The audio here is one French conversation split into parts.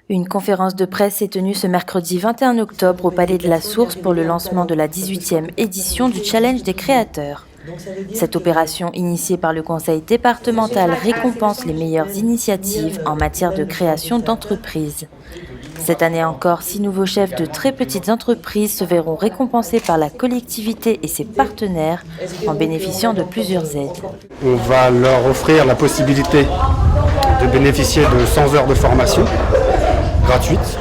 Une conférence de presse est tenue ce mercredi 21 octobre au Palais de la Source pour le lancement de la 18e édition du Challenge des créateurs. Cette opération, initiée par le conseil départemental, récompense les meilleures initiatives en matière de création d'entreprises. Cette année encore, 6 nouveaux chefs de très petites entreprises se verront récompensés par la collectivité et ses partenaires en bénéficiant de plusieurs aides. On va leur offrir la possibilité de bénéficier de 100 heures de formation gratuite.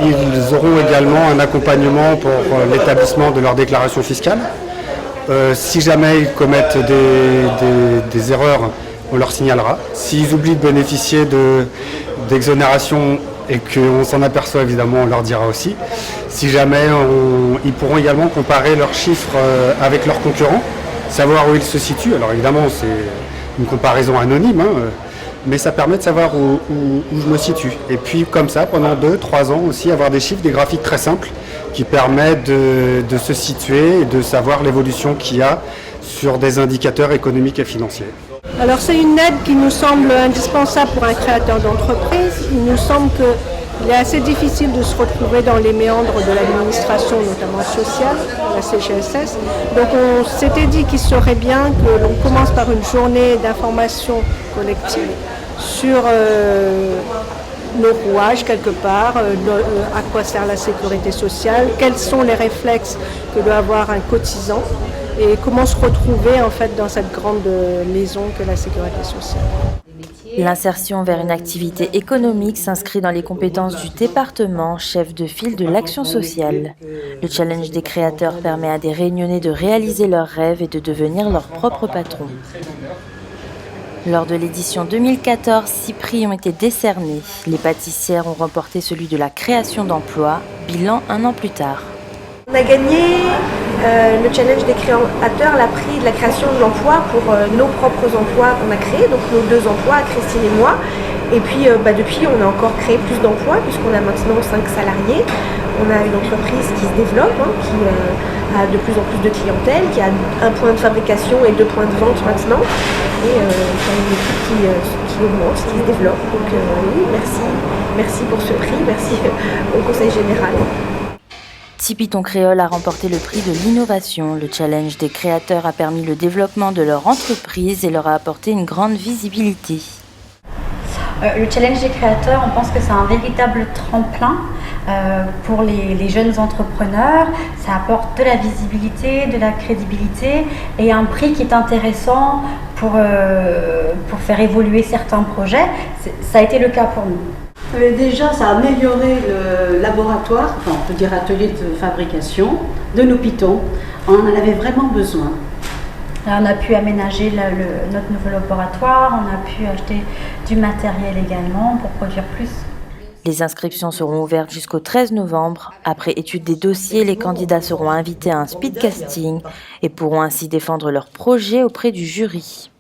Ils auront également un accompagnement pour l'établissement de leur déclaration fiscale. Si jamais ils commettent des erreurs, on leur signalera. S'ils oublient de bénéficier d'exonération et qu'on s'en aperçoit, évidemment, on leur dira aussi. Si jamais, ils pourront également comparer leurs chiffres avec leurs concurrents, savoir où ils se situent. Alors évidemment, c'est une comparaison anonyme, mais ça permet de savoir où je me situe. Et puis comme ça, pendant 2-3 ans aussi, avoir des chiffres, des graphiques très simples qui permettent de se situer et de savoir l'évolution qu'il y a sur des indicateurs économiques et financiers. Alors c'est une aide qui nous semble indispensable pour un créateur d'entreprise. Il nous semble qu'il est assez difficile de se retrouver dans les méandres de l'administration, notamment sociale, la CGSS. Donc on s'était dit qu'il serait bien que l'on commence par une journée d'information collective sur nos rouages quelque part, à quoi sert la sécurité sociale, quels sont les réflexes que doit avoir un cotisant et comment se retrouver en fait dans cette grande maison que la sécurité sociale. L'insertion vers une activité économique s'inscrit dans les compétences du département, chef de file de l'action sociale. Le challenge des créateurs permet à des réunionnais de réaliser leurs rêves et de devenir leur propre patron. Lors de l'édition 2014, 6 prix ont été décernés. Les pâtissières ont remporté celui de la création d'emplois, bilan 1 an plus tard. On a gagné le challenge des créateurs, la prix de la création de l'emploi pour nos propres emplois qu'on a créés, donc nos 2 emplois, Christine et moi. Et puis depuis, on a encore créé plus d'emplois puisqu'on a maintenant 5 salariés. On a une entreprise qui se développe, qui a de plus en plus de clientèle, qui a un point de fabrication et 2 points de vente maintenant. Et une équipe qui augmente, qui se développe. Donc oui, merci pour ce prix, merci au Conseil général. Tipiton Créole a remporté le prix de l'innovation. Le challenge des créateurs a permis le développement de leur entreprise et leur a apporté une grande visibilité. Le challenge des créateurs, on pense que c'est un véritable tremplin pour les jeunes entrepreneurs. Ça apporte de la visibilité, de la crédibilité et un prix qui est intéressant pour faire évoluer certains projets. Ça a été le cas pour nous. Déjà, ça a amélioré le laboratoire, enfin, on peut dire atelier de fabrication de nos pitons. On en avait vraiment besoin. Là, on a pu aménager notre nouveau laboratoire, on a pu acheter du matériel également pour produire plus. Les inscriptions seront ouvertes jusqu'au 13 novembre. Après étude des dossiers, les candidats seront invités à un speed casting et pourront ainsi défendre leur projet auprès du jury.